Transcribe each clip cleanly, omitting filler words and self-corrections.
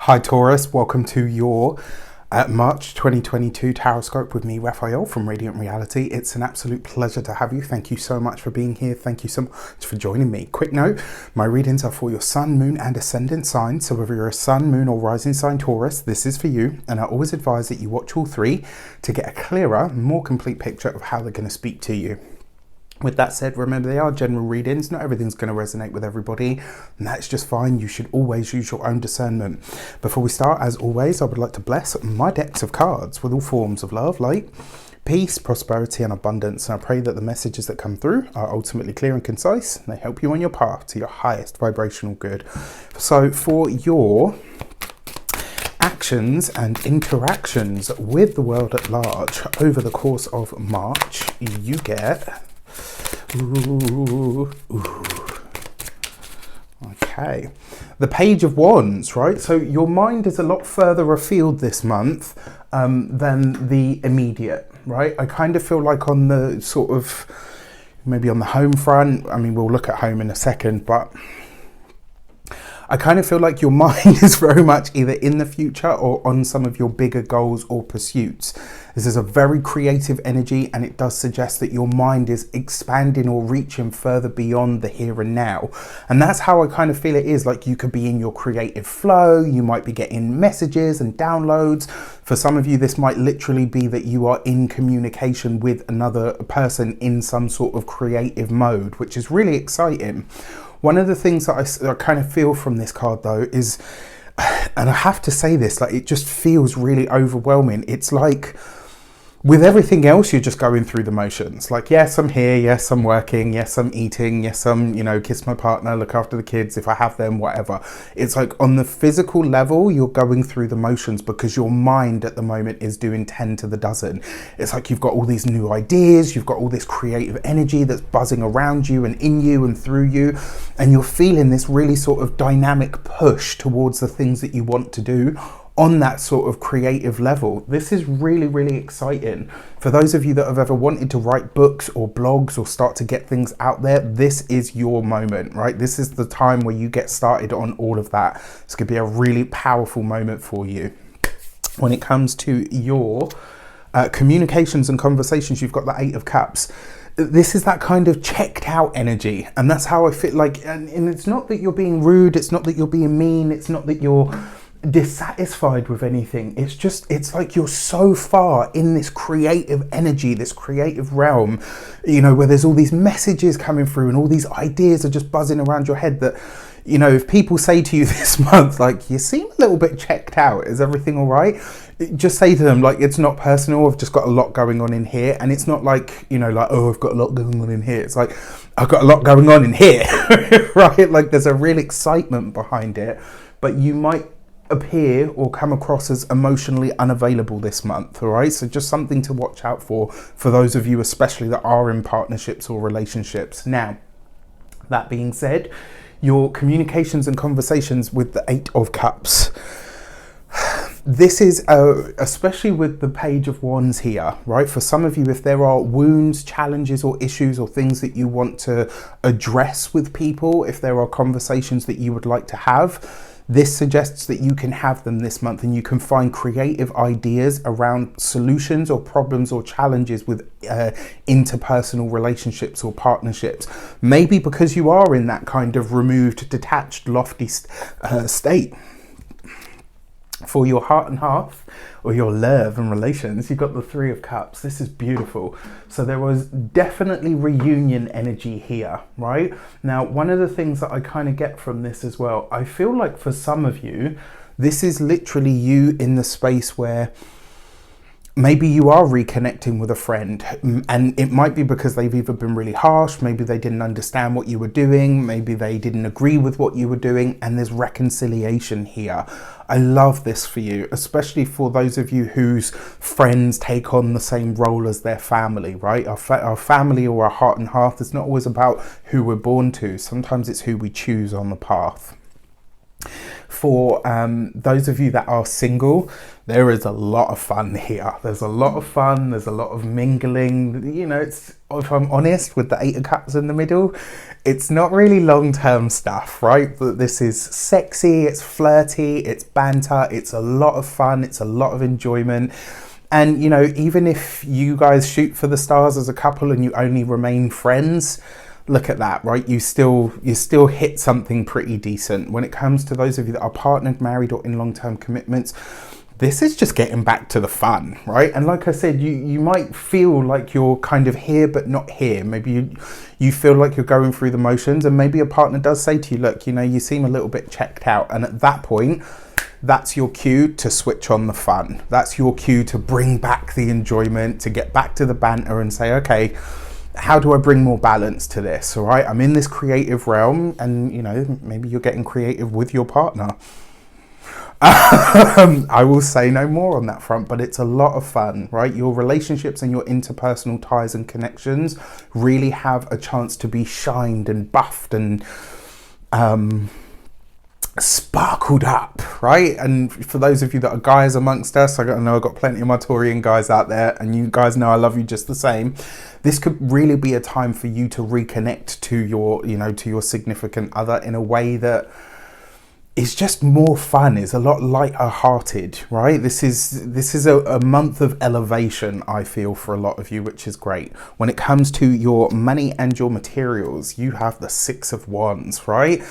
Hi Taurus, welcome to your March 2022 Tarot Scope with me, Raphael from Radiant Reality. It's an absolute pleasure to have you. Thank you so much for being here. Thank you so much for joining me. Quick note, my readings are for your sun, moon and ascendant sign. So whether you're a sun, moon or rising sign Taurus, this is for you. And I always advise that you watch all three to get a clearer, more complete picture of how they're going to speak to you. With that said, remember they are general readings. Not everything's going to resonate with everybody, and that's just fine. You should always use your own discernment. Before we start, as always, I would like to bless my decks of cards with all forms of love, light, peace, prosperity and abundance. And I pray that the messages that come through are ultimately clear and concise, and they help you on your path to your highest vibrational good. So for your actions and interactions with the world at large over the course of March, you get... Okay, the Page of Wands, right? So your mind is a lot further afield this month than the immediate, right? I kind of feel like on the sort of, maybe on the home front, I mean, we'll look at home in a second, but I kind of feel like your mind is very much either in the future or on some of your bigger goals or pursuits. This is a very creative energy, and it does suggest that your mind is expanding or reaching further beyond the here and now. And that's how I kind of feel it is. Like you could be in your creative flow, you might be getting messages and downloads. For some of you, this might literally be that you are in communication with another person in some sort of creative mode, which is really exciting. One of the things that I kind of feel from this card though is, and I have to say this, like it just feels really overwhelming. It's like with everything else, you're just going through the motions. Like, yes, I'm here. Yes, I'm working. Yes, I'm eating. Yes, I'm, kiss my partner, look after the kids if I have them, whatever. It's like on the physical level, you're going through the motions because your mind at the moment is doing 10 to the dozen. It's like you've got all these new ideas. You've got all this creative energy that's buzzing around you and in you and through you. And you're feeling this really sort of dynamic push towards the things that you want to do on that sort of creative level. This is really, really exciting. For those of you that have ever wanted to write books or blogs or start to get things out there, this is your moment, right? This is the time where you get started on all of that. It's gonna be a really powerful moment for you. When it comes to your communications and conversations, you've got the 8 of Cups. This is that kind of checked out energy, and that's how I feel like, and it's not that you're being rude, it's not that you're being mean, it's not that you're dissatisfied with anything. It's just, it's like you're so far in this creative energy, this creative realm, where there's all these messages coming through and all these ideas are just buzzing around your head that, if people say to you this month, like, you seem a little bit checked out, is everything all right? Just say to them, like, it's not personal, I've just got a lot going on in here. And it's not like, like, oh, I've got a lot going on in here. It's like, I've got a lot going on in here, right? Like there's a real excitement behind it, but you might appear or come across as emotionally unavailable this month. All right, so just something to watch out for those of you especially that are in partnerships or relationships. Now, that being said, your communications and conversations with the 8 of Cups, this is especially with the Page of Wands here, right? For some of you, if there are wounds, challenges or issues or things that you want to address with people, if there are conversations that you would like to have, this suggests that you can have them this month and you can find creative ideas around solutions or problems or challenges with interpersonal relationships or partnerships. Maybe because you are in that kind of removed, detached, lofty state. For your heart and half, or your love and relations, you've got the 3 of Cups. This is beautiful. So there was definitely reunion energy here, right? Now, one of the things that I kind of get from this as well, I feel like for some of you, this is literally you in the space where maybe you are reconnecting with a friend, and it might be because they've either been really harsh, maybe they didn't understand what you were doing, maybe they didn't agree with what you were doing, and there's reconciliation here. I love this for you, especially for those of you whose friends take on the same role as their family, right? Our family or our heart and hearth is not always about who we're born to. Sometimes it's who we choose on the path. For those of you that are single, there is a lot of fun here. There's a lot of fun, there's a lot of mingling. You know, it's, if I'm honest, with the Eight of Cups in the middle, it's not really long-term stuff, right? But this is sexy, it's flirty, it's banter, it's a lot of fun, it's a lot of enjoyment. And, you know, even if you guys shoot for the stars as a couple and you only remain friends, look at that, right? You still hit something pretty decent. When it comes to those of you that are partnered, married, or in long-term commitments, this is just getting back to the fun, right? And like I said, you might feel like you're kind of here but not here. Maybe you feel like you're going through the motions, and maybe a partner does say to you, look, you know, you seem a little bit checked out. And at that point, that's your cue to switch on the fun. That's your cue to bring back the enjoyment, to get back to the banter and say, okay, how do I bring more balance to this? All right, I'm in this creative realm, and you know, maybe you're getting creative with your partner. I will say no more on that front, but it's a lot of fun, right? Your relationships and your interpersonal ties and connections really have a chance to be shined and buffed and sparkled up, right? And for those of you that are guys amongst us, I know I've got plenty of my Taurian guys out there, and you guys know I love you just the same. This could really be a time for you to reconnect to your, you know, to your significant other in a way that is just more fun, is a lot lighter hearted, right? This is a month of elevation, I feel, for a lot of you, which is great. When it comes to your money and your materials, you have the Six of Wands, right?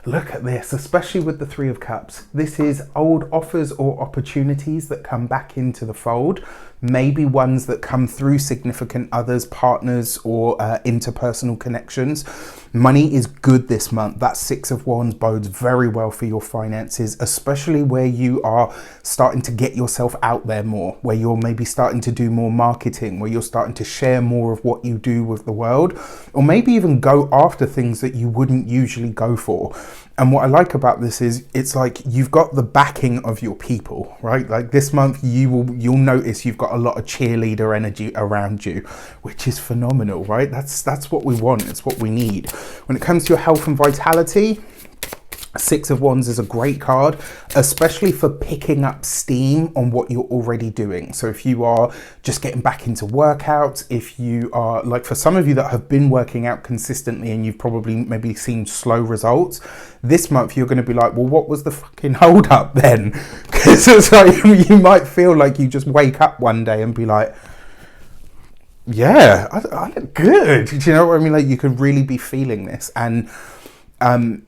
Look at this, especially with the Three of Cups. This is old offers or opportunities that come back into the fold. Maybe ones that come through significant others, partners, or interpersonal connections. Money is good this month. That Six of Wands bodes very well for your finances, especially where you are starting to get yourself out there more, where you're maybe starting to do more marketing, where you're starting to share more of what you do with the world, or maybe even go after things that you wouldn't usually go for. And what I like about this is it's like you've got the backing of your people, right? Like this month you'll notice you've got a lot of cheerleader energy around you, which is phenomenal, right? That's what we want. It's what we need. When it comes to your health and vitality, Six of Wands is a great card, especially for picking up steam on what you're already doing. So if you are just getting back into workouts, if you are, like for some of you that have been working out consistently and you've probably maybe seen slow results, this month you're going to be like, well, what was the fucking hold up then? Because it's like, you might feel like you just wake up one day and be like, yeah, I look good. Do you know what I mean? Like you could really be feeling this. And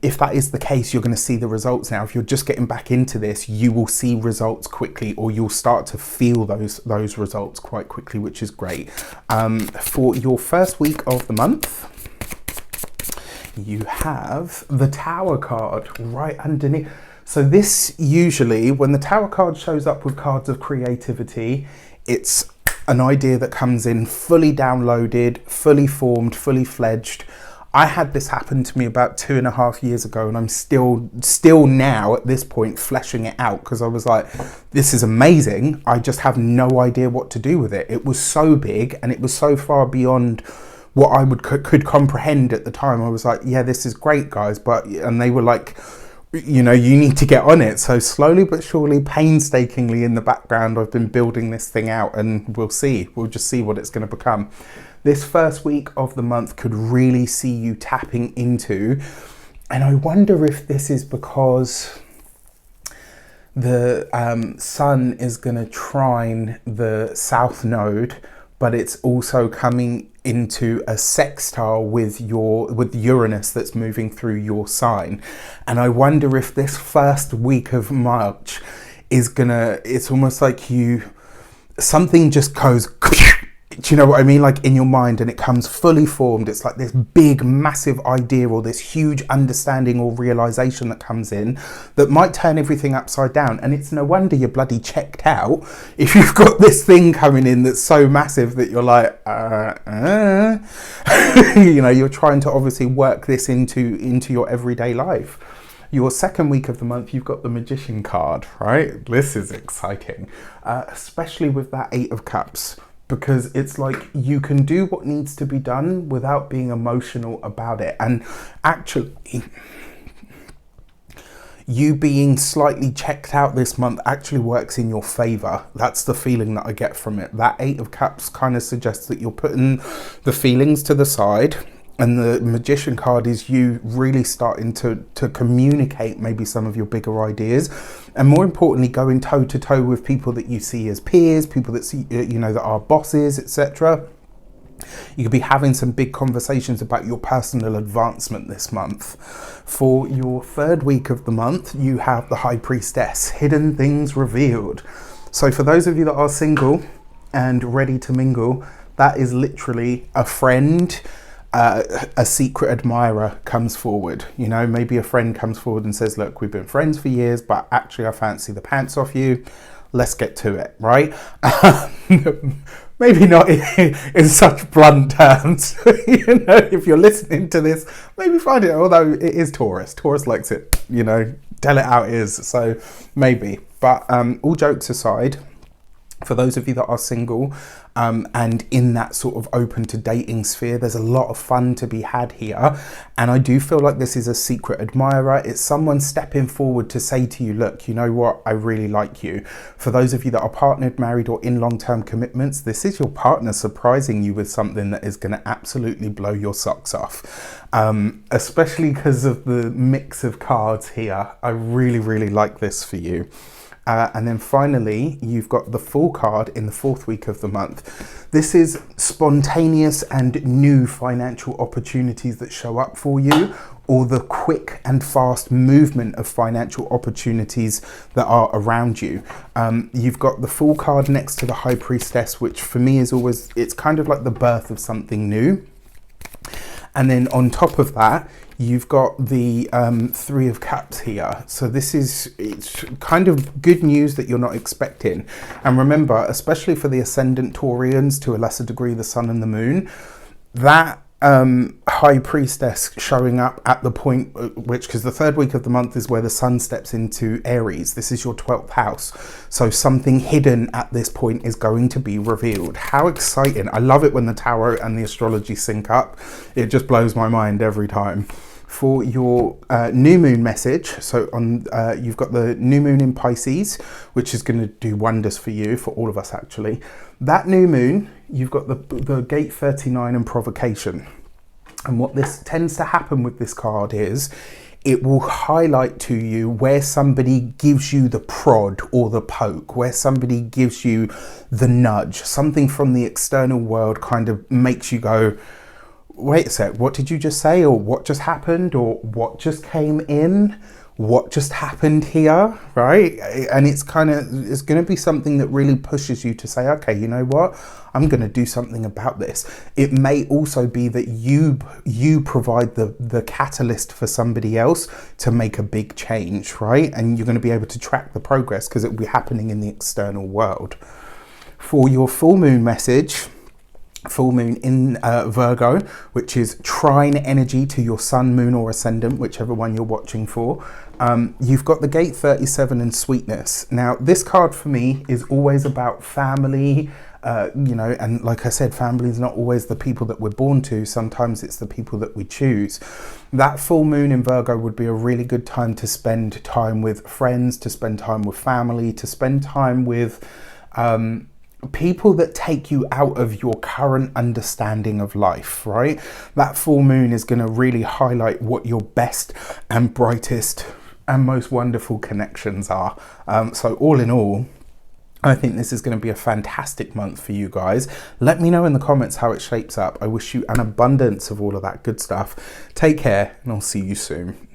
if that is the case, you're going to see the results now. If you're just getting back into this, you will see results quickly, or you'll start to feel those results quite quickly, which is great. For your first week of the month, you have the Tower card right underneath. So this usually, when the Tower card shows up with cards of creativity, it's an idea that comes in fully downloaded, fully formed, fully fledged. I had this happen to me about 2.5 years ago, and I'm still now at this point fleshing it out, because I was like, this is amazing. I just have no idea what to do with it. It was so big and it was so far beyond what I could comprehend at the time. I was like, yeah, this is great, guys. And they were like, you know, you need to get on it. So slowly but surely, painstakingly in the background, I've been building this thing out, and we'll see. We'll just see what it's going to become. This first week of the month could really see you tapping into, and I wonder if this is because the sun is going to trine the south node, but it's also coming into a sextile with Uranus that's moving through your sign. And I wonder if this first week of March is it's almost like something just goes, do you know what I mean? Like in your mind, and it comes fully formed. It's like this big, massive idea, or this huge understanding or realization that comes in that might turn everything upside down. And it's no wonder you're bloody checked out if you've got this thing coming in that's so massive that you're like, you know, you're trying to obviously work this into your everyday life. Your second week of the month, you've got the Magician card, right? This is exciting, especially with that Eight of Cups. Because it's like you can do what needs to be done without being emotional about it. And actually, you being slightly checked out this month actually works in your favor. That's the feeling that I get from it. That 8 of Cups kind of suggests that you're putting the feelings to the side, and the Magician card is you really starting to communicate maybe some of your bigger ideas, and more importantly, going toe to toe with people that you see as peers, people that see, you know, that are bosses, etc. You could be having some big conversations about your personal advancement this month. For your 3rd week of the month, you have the High Priestess, hidden things revealed. So for those of you that are single and ready to mingle, that is literally a friend, a secret admirer comes forward. You know, maybe a friend comes forward and says, look, we've been friends for years, but actually I fancy the pants off you. Let's get to it, right? Maybe not in such blunt terms. You know, if you're listening to this, maybe find it, although it is Taurus. Taurus likes it, you know, tell it how it is. So maybe, but all jokes aside, for those of you that are single and in that sort of open to dating sphere, there's a lot of fun to be had here. And I do feel like this is a secret admirer. It's someone stepping forward to say to you, look, you know what, I really like you. For those of you that are partnered, married, or in long-term commitments, this is your partner surprising you with something that is going to absolutely blow your socks off. Especially because of the mix of cards here. I really, really like this for you. And then finally, you've got the Fool card in the 4th week of the month. This is spontaneous and new financial opportunities that show up for you, or the quick and fast movement of financial opportunities that are around you. You've got the Fool card next to the High Priestess, which for me is always, it's kind of like the birth of something new. And then on top of that, you've got the 3 of Cups here. So it's kind of good news that you're not expecting. And remember, especially for the Ascendant Taurians, to a lesser degree the Sun and the Moon, that High Priestess showing up at the point which, because the 3rd week of the month is where the Sun steps into Aries. This is your 12th house. So something hidden at this point is going to be revealed. How exciting. I love it when the tarot and the astrology sync up. It just blows my mind every time. For your new moon message, so on you've got the new moon in Pisces, which is going to do wonders for you, for all of us actually. That new moon, you've got the gate 39 and provocation. And what this tends to happen with this card is it will highlight to you where somebody gives you the prod or the poke, where somebody gives you the nudge, something from the external world kind of makes you go, wait a sec, what did you just say? Or what just happened? Or what just came in? What just happened here, right? And it's going to be something that really pushes you to say, okay, you know what? I'm going to do something about this. It may also be that you provide the catalyst for somebody else to make a big change, right? And you're going to be able to track the progress because it will be happening in the external world. For your full moon message, full moon in Virgo, which is trine energy to your sun, moon, or ascendant, whichever one you're watching for. You've got the gate 37 and sweetness. Now, this card for me is always about family, you know, and like I said, family is not always the people that we're born to. Sometimes it's the people that we choose. That full moon in Virgo would be a really good time to spend time with friends, to spend time with family, to spend time with people that take you out of your current understanding of life, right? That full moon is going to really highlight what your best and brightest and most wonderful connections are. So all in all, I think this is going to be a fantastic month for you guys. Let me know in the comments how it shapes up. I wish you an abundance of all of that good stuff. Take care, and I'll see you soon.